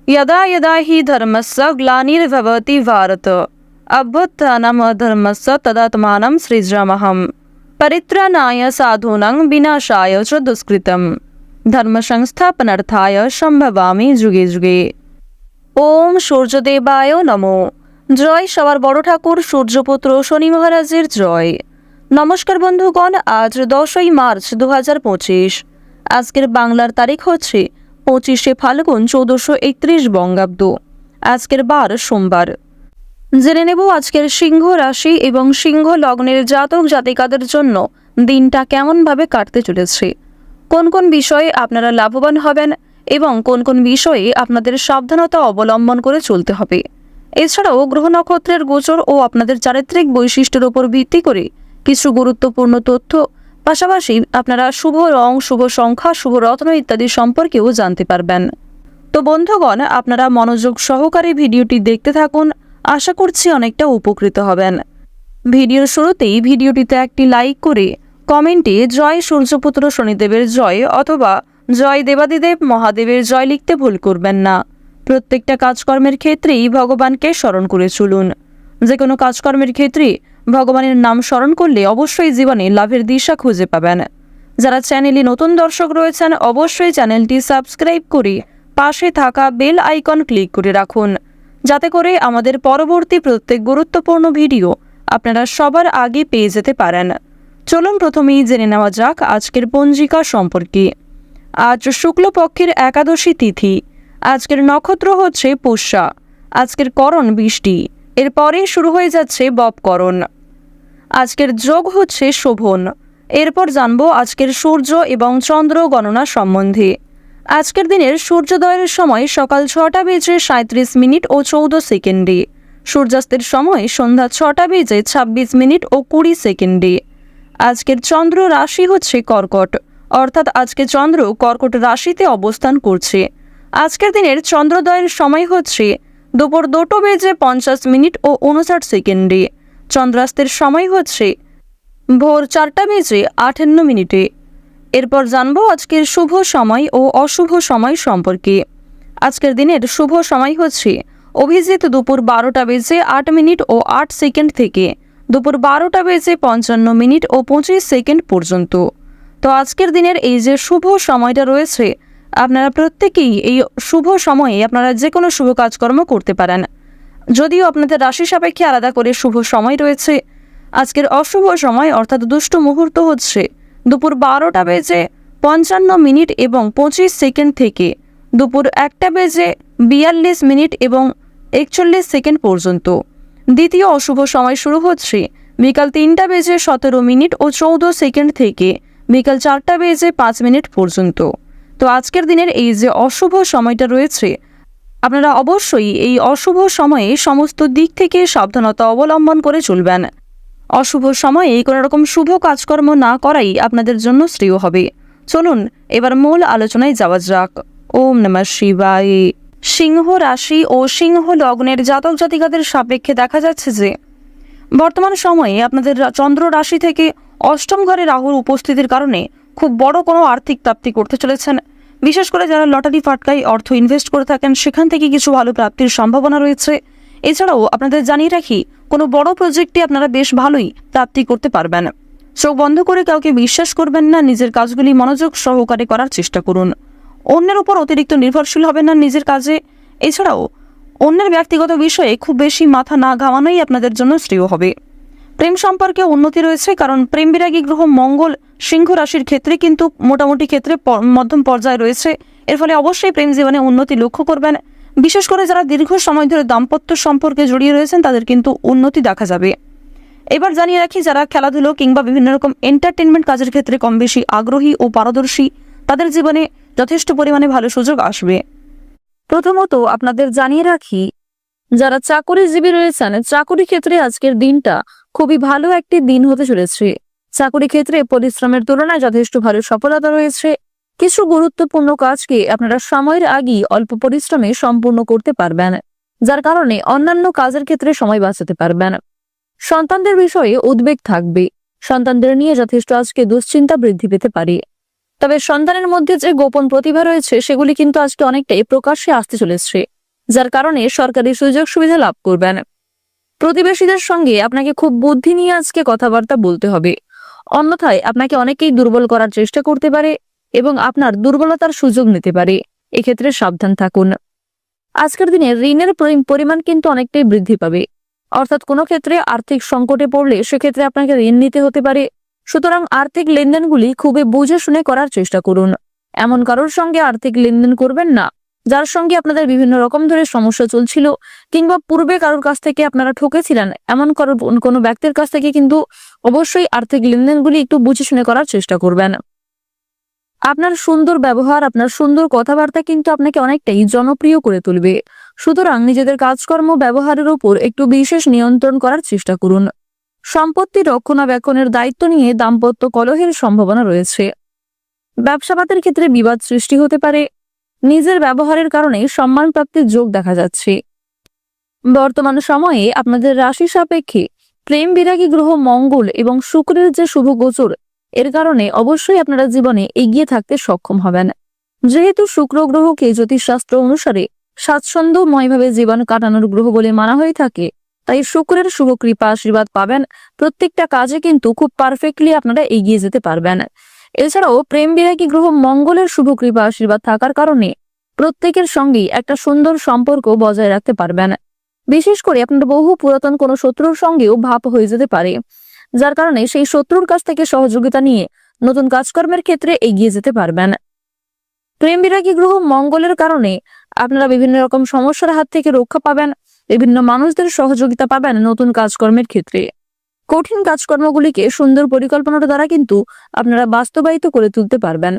यदा यदा हि धर्मस्य ग्लानिर्भवति भारत अभ्युत्थानम् अधर्मस्य तदात्मानं सृजाम्यहम् परित्राणाय साधूनां विनाशाय च दुष्कृतम् धर्म संस्थापनार्थाय সম্ভবামি যুগে যুগে। ওম সূর্যদেবায় নমো। জয় সবার বড় ঠাকুর সূর্যপুত্র শনি মহারাজের জয়। নমস্কার বন্ধুগণ, আজ 10ই মার্চ 2025। আজকের বাংলার তারিখ হচ্ছে 25শে ফাল্গুন 1431 বঙ্গাব্দ। আজকের বার সোমবার। জেনে নেব আজকের সিংহ রাশি এবং সিংহ লগ্নের জাতক জাতিকাদের জন্য দিনটা কেমনভাবে কাটতে চলেছে, কোন কোন বিষয়ে আপনারা লাভবান হবেন এবং কোন কোন বিষয়ে আপনাদের সাবধানতা অবলম্বন করে চলতে হবে। এছাড়াও গ্রহ নক্ষত্রের গোচর ও আপনাদের চারিত্রিক বৈশিষ্ট্যের উপর ভিত্তি করে কিছু গুরুত্বপূর্ণ তথ্য, পাশাপাশি আপনারা শুভ রং, শুভ সংখ্যা, শুভ রত্ন ইত্যাদি সম্পর্কেও জানতে পারবেন। তো বন্ধুগণ, আপনারা মনোযোগ সহকারে ভিডিওটি দেখতে থাকুন, আশা করছি অনেকটা উপকৃত হবেন। ভিডিওর শুরুতেই ভিডিওটিতে একটি লাইক করে কমেন্টে জয় সূর্যপুত্র শনিদেবের জয় অথবা জয় দেবাদিদেব মহাদেবের জয় লিখতে ভুল করবেন না। প্রত্যেকটা কাজকর্মের ক্ষেত্রেই ভগবানকে স্মরণ করে চলুন। যে কোনো কাজকর্মের ক্ষেত্রে ভগবানের নাম স্মরণ করলে অবশ্যই জীবনে লাভের দিশা খুঁজে পাবেন। যারা চ্যানেলে নতুন দর্শক রয়েছেন অবশ্যই চ্যানেলটি সাবস্ক্রাইব করে পাশে থাকা বেল আইকন ক্লিক করে রাখুন, যাতে করে আমাদের পরবর্তী প্রত্যেক গুরুত্বপূর্ণ ভিডিও আপনারা সবার আগে পেয়ে যেতে পারেন। চলুন প্রথমেই জেনে নেওয়া যাক আজকের পঞ্জিকা সম্পর্কে। আজ শুক্লপক্ষের একাদশী তিথি। আজকের নক্ষত্র হচ্ছে পুষ্যা। আজকের করণ বৃষ্টি। এরপরে শুরু হয়ে যাচ্ছে ববকরণ। আজকের যোগ হচ্ছে শোভন। এরপর জানবো আজকের সূর্য এবং চন্দ্র গণনা সম্বন্ধে। আজকের দিনের সূর্যোদয়ের সময় সকাল 6:37 ও 14 সেকেন্ডে। সূর্যাস্তের সময় সন্ধ্যা 6:26 ও 20 সেকেন্ডে। আজকের চন্দ্র রাশি হচ্ছে কর্কট, অর্থাৎ আজকে চন্দ্র কর্কট রাশিতে অবস্থান করছে। আজকের দিনের চন্দ্রোদয়ের সময় হচ্ছে দুপুর 2:50 ও 59 সেকেন্ডে। চন্দ্রাস্তের সময় হচ্ছে ভোর 4:58। এরপর জানবো আজকের শুভ সময় ও অশুভ সময় সম্পর্কে। আজকের দিনের শুভ সময় হচ্ছে অভিজিৎ দুপুর 12:08 ও 8 সেকেন্ড থেকে দুপুর 12:55 ও 25 সেকেন্ড পর্যন্ত। তো আজকের দিনের এই যে শুভ সময়টা রয়েছে, আপনারা প্রত্যেকেই এই শুভ সময়ে আপনারা যে কোনো শুভ কাজকর্ম করতে পারেন। যদিও আপনাদের রাশি সাপেক্ষে আলাদা করে শুভ সময় রয়েছে, আজকের অশুভ সময় অর্থাৎ দুষ্ট মুহূর্ত হচ্ছে দুপুর 12:55 এবং 25 সেকেন্ড থেকে দুপুর 1:42 এবং 41 সেকেন্ড পর্যন্ত। দ্বিতীয় অশুভ সময় শুরু হচ্ছে বিকাল 3:17 ও 14 সেকেন্ড থেকে বিকাল 4:05 পর্যন্ত। তো আজকের দিনের এই যে অশুভ সময়টা রয়েছে, আপনারা অবশ্যই এই অশুভ সময়ে সমস্ত দিক থেকে সাবধানতা অবলম্বন করে চলবেন। অশুভ সময়ে কোনো রকম শুভ কাজকর্ম না করাই আপনাদের জন্য শ্রেয় হবে। চলুন এবার মূল আলোচনায় যাওয়া যাক। ওম নমঃ শিবায়। সিংহ রাশি ও সিংহ লগ্নের জাতক জাতিকাদের সাপেক্ষে দেখা যাচ্ছে যে বর্তমান সময়ে আপনাদের চন্দ্র রাশি থেকে অষ্টম ঘরে রাহুর উপস্থিতির কারণে খুব বড় কোনো আর্থিক প্রাপ্তি করতে চলেছেন। বিশেষ করে যারা লটারি ফাটকায় অর্থ ইনভেস্ট করে থাকেন সেখান থেকে কিছু ভালো প্রাপ্তির সম্ভাবনা রয়েছে। এছাড়াও আপনাদের জানিয়ে রাখি, কোনো বড় প্রজেক্টে আপনারা বেশ ভালোই প্রাপ্তি করতে পারবেন। চোখ বন্ধ করে কাউকে বিশ্বাস করবেন না, নিজের কাজগুলি মনোযোগ সহকারে করার চেষ্টা করুন। অন্যের উপর অতিরিক্ত নির্ভরশীল হবেন না নিজের কাজে। এছাড়াও অন্যের ব্যক্তিগত বিষয়ে খুব বেশি মাথা না ঘামানোই আপনাদের জন্য শ্রেয় হবে। প্রেম সম্পর্কে উন্নতি রয়েছে, কারণ প্রেম বিরাগী গ্রহ মঙ্গল সিংহ রাশির ক্ষেত্রে কিন্তু মোটামুটি ক্ষেত্রে মধ্যম পর্যায়ে রয়েছে। এর ফলে অবশ্যই প্রেম জীবনে উন্নতি লক্ষ্য করবেন। বিশেষ করে যারা দীর্ঘ সময় ধরে দাম্পত্য সম্পর্কে জড়িয়ে রয়েছেন তাদের কিন্তু উন্নতি দেখা যাবে। এবার জানিয়ে রাখি, যারা খেলাধুলো কিংবা বিভিন্ন রকম এন্টারটেনমেন্ট কাজের ক্ষেত্রে কম বেশি আগ্রহী ও পারদর্শী, তাদের জীবনে যথেষ্ট পরিমাণে ভালো সুযোগ আসবে। প্রথমত আপনাদের জানিয়ে রাখি, যারা চাকরিজীবী রয়েছেন চাকরি ক্ষেত্রে আজকের দিনটা খুবই ভালো একটি দিন হতে চলেছে। চাকরি ক্ষেত্রে পরিশ্রমের তুলনায় যথেষ্ট ভালো সফলতা রয়েছে। কিছু গুরুত্বপূর্ণ কাজকে আপনারা সময়ের আগেই অল্প পরিশ্রমে সম্পূর্ণ করতে পারবেন, যার কারণে অন্যান্য কাজের ক্ষেত্রে সময় বাঁচাতে পারবেন। সন্তানদের বিষয়ে উদ্বেগ থাকবে। সন্তানদের নিয়ে যথেষ্ট আজকে দুশ্চিন্তা বৃদ্ধি পেতে পারে। তবে সন্তানের মধ্যে যে গোপন প্রতিভা রয়েছে সেগুলি কিন্তু আজকে অনেকটাই প্রকাশ্যে আসতে চলেছে। যার কারণে সরকারি সুযোগ সুবিধা লাভ করবেন। প্রতিবেশীদের সঙ্গে আপনাকে খুব বুদ্ধি নিয়ে আজকে কথাবার্তা বলতে হবে, অন্যথায় আপনাকে অনেকেই দুর্বল করার চেষ্টা করতে পারে এবং আপনার দুর্বলতার সুযোগ নিতে পারে। এক্ষেত্রে সাবধান থাকুন। আজকের দিনে ঋণের পরিমাণ কিন্তু অনেকটাই বৃদ্ধি পাবে, অর্থাৎ কোনো ক্ষেত্রে আর্থিক সংকটে পড়লে সেক্ষেত্রে আপনাকে ঋণ নিতে হতে পারে। সুতরাং আর্থিক লেনদেনগুলি খুবই বুঝে শুনে করার চেষ্টা করুন। এমন কারোর সঙ্গে আর্থিক লেনদেন করবেন না যার সঙ্গে আপনাদের বিভিন্ন রকম ধরে সমস্যা চলছিল, কিংবা পূর্বে কারোর কাছ থেকে আপনারা ঠকেছিলেন। এমন কোনো ব্যক্তির কাছ থেকে কিন্তু অবশ্যই আর্থিক লেনদেনগুলি একটু বুঝে শুনে করার চেষ্টা করবেন। আপনার সুন্দর ব্যবহার, আপনার সুন্দর কথাবার্তা কিন্তু আপনাকে অনেকটাই জনপ্রিয় করে তুলবে। সুতরাং নিজেদের কাজকর্ম ব্যবহারের উপর একটু বিশেষ নিয়ন্ত্রণ করার চেষ্টা করুন। সম্পত্তি রক্ষণাবেক্ষণের দায়িত্ব নিয়ে দাম্পত্য কলহের সম্ভাবনা রয়েছে। ব্যবসাপাতের ক্ষেত্রে বিবাদ সৃষ্টি হতে পারে। নিজের ব্যবহারের কারণে সম্মান প্রাপ্তির যোগ দেখা যাচ্ছে। বর্তমান সময়ে আপনাদের রাশি সাপেক্ষে প্রেম বিরাগী গ্রহ মঙ্গল এবং শুক্রের যে শুভ গোচর, এর কারণে অবশ্যই আপনারা জীবনে এগিয়ে থাকতে সক্ষম হবেন। যেহেতু শুক্র গ্রহকে জ্যোতিষশাস্ত্র অনুসারে স্বাচ্ছন্দ্যময়ভাবে জীবন কাটানোর গ্রহ বলে মানা হয়ে থাকে, তাই শুক্রের শুভ কৃপা আশীর্বাদ পাবেন। প্রত্যেকটা কাজে কিন্তু খুব পারফেক্টলি আপনারা এগিয়ে যেতে পারবেন। এছাড়াও প্রেম বিরাগী গ্রহ মঙ্গলের শুভ কৃপা আশীর্বাদ থাকার কারণে প্রত্যেকের সঙ্গেই একটা সুন্দর সম্পর্ক বজায় রাখতে পারবেন। বিশেষ করে আপনার বহু পুরাতন কোনো শত্রুর সঙ্গেও ভাব হয়ে যেতে পারে, যার কারণে সেই শত্রুর কাছ থেকে সহযোগিতা নিয়ে নতুন কাজকর্মের ক্ষেত্রে এগিয়ে যেতে পারবেন। প্রেম বিরাগী গ্রহ মঙ্গলের কারণে আপনারা বিভিন্ন রকম সমস্যার হাত থেকে রক্ষা পাবেন, বিভিন্ন মানুষদের সহযোগিতা পাবেন নতুন কাজকর্মের ক্ষেত্রে। কঠিন কাজকর্মগুলিকে সুন্দর পরিকল্পনার দ্বারা কিন্তু আপনারা বাস্তবায়িত করে তুলতে পারবেন।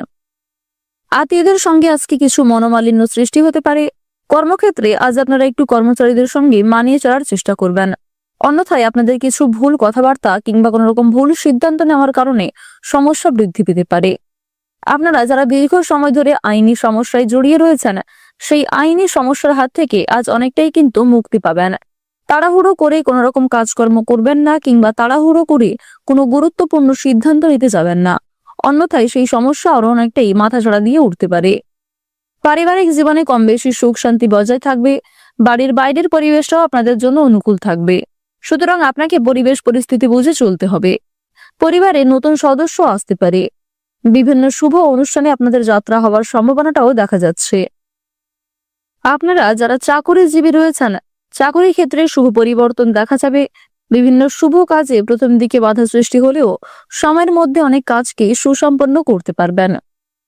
আত্মীয়দের সঙ্গে আজকে কিছু মনোমালিন্য সৃষ্টি হতে পারে। কর্মক্ষেত্রে আজ আপনারা একটু কর্মচারীদের সঙ্গে মানিয়ে চলার চেষ্টা করবেন, অন্যথায় আপনাদের কিছু ভুল কথাবার্তা কিংবা কোনো রকম ভুল সিদ্ধান্ত নেওয়ার কারণে সমস্যা বৃদ্ধি পেতে পারে। আপনারা যারা দীর্ঘ সময় ধরে আইনি সমস্যায় জড়িয়ে রয়েছেন, সেই আইনি সমস্যার হাত থেকে আজ অনেকটাই কিন্তু মুক্তি পাবেন। তাড়াহুড়ো করে কোনো রকম কাজকর্ম করবেন না, কিংবা তাড়াহুড়ো করে কোনো গুরুত্বপূর্ণ সিদ্ধান্ত নিতে যাবেন না, অন্যথায় সেই সমস্যা আরো অনেকটাই মাথাচাড়া দিয়ে উঠতে পারে। পারিবারিক জীবনে কম বেশি সুখ শান্তি বজায় থাকবে। বাড়ির বাইরের পরিবেশটাও আপনাদের জন্য অনুকূল থাকবে। সুতরাং আপনাকে পরিবেশ পরিস্থিতি বুঝে চলতে হবে। পরিবারে নতুন সদস্য আসতে পারে। বিভিন্ন শুভ অনুষ্ঠানে আপনাদের যাত্রা হওয়ার সম্ভাবনাটাও দেখা যাচ্ছে। আপনারা যারা চাকরিজীবী রয়েছেন, চাকরির ক্ষেত্রে শুভ পরিবর্তন দেখা যাবে। বিভিন্ন শুভ কাজে প্রথম দিকে বাধা সৃষ্টি হলেও সময়ের মধ্যে অনেক কাজকে সুসম্পন্ন করতে পারবেন।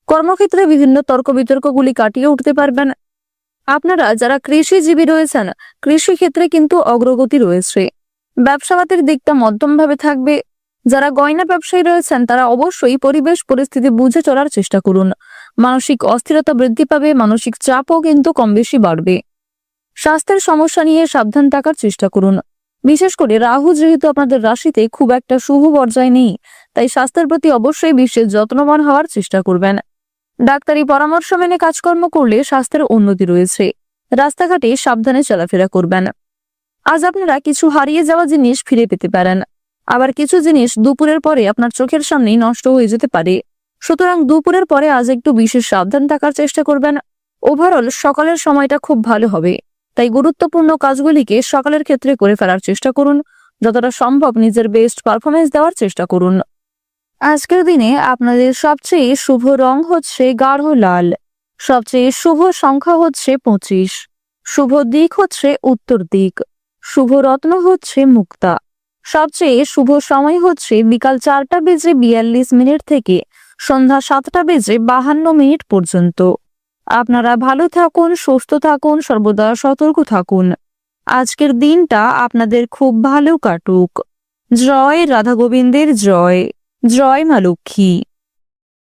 কর্মক্ষেত্রে বিভিন্ন তর্ক বিতর্কগুলি কাটিয়ে উঠতে পারবেন। আপনারা যারা কৃষিজীবী রয়েছেন, কৃষি ক্ষেত্রে কিন্তু অগ্রগতি রয়েছে। ব্যবসাপাতের দিকটা মধ্যমভাবে থাকবে। যারা গয়না ব্যবসায়ী রয়েছেন তারা অবশ্যই পরিবেশ পরিস্থিতি বুঝে চলার চেষ্টা করুন। মানসিক অস্থিরতা বৃদ্ধি পাবে, মানসিক চাপও কিন্তু কম বেশি বাড়বে। স্বাস্থ্যের সমস্যা নিয়ে সাবধান থাকার চেষ্টা করুন। বিশেষ করে রাহু যেহেতু আপনাদের রাশিতে খুব একটা শুভ পর্যায়ে নেই, তাই স্বাস্থ্যের প্রতি অবশ্যই বিশেষ যত্নবান হওয়ার চেষ্টা করবেন। ডাক্তারি পরামর্শ মেনে কাজকর্ম করলে স্বাস্থ্যের উন্নতি রয়েছে। রাস্তাঘাটে সাবধানে চলাফেরা করবেন। আজ আপনারা কিছু হারিয়ে যাওয়া জিনিস ফিরে পেতে পারেন, আবার কিছু জিনিস দুপুরের পরে আপনার চোখের সামনেই নষ্ট হয়ে যেতে পারে। সুতরাং দুপুরের পরে আজ একটু বিশেষ সাবধান থাকার চেষ্টা করবেন। ওভারঅল সকালের সময়টা খুব ভালো হবে, তাই গুরুত্বপূর্ণ কাজগুলিকে সকালের ক্ষেত্রে করে ফেলার চেষ্টা করুন। যতটা সম্ভব নিজের বেস্ট পারফরমেন্স দেওয়ার চেষ্টা করুন। আজকের দিনে আপনাদের সবচেয়ে শুভ রং হচ্ছে গাঢ় লাল। সবচেয়ে শুভ সংখ্যা হচ্ছে 25। শুভ দিক হচ্ছে উত্তর দিক। শুভ রত্ন হচ্ছে মুক্তা। সবচেয়ে শুভ সময় হচ্ছে বিকাল 4:42 থেকে সন্ধ্যা 7:52 পর্যন্ত। আপনারা ভালো থাকুন, সুস্থ থাকুন, সর্বদা সতর্ক থাকুন। আজকের দিনটা আপনাদের খুব ভালো কাটুক। জয় রাধা গোবিন্দের জয়। জয় মা লক্ষ্মী।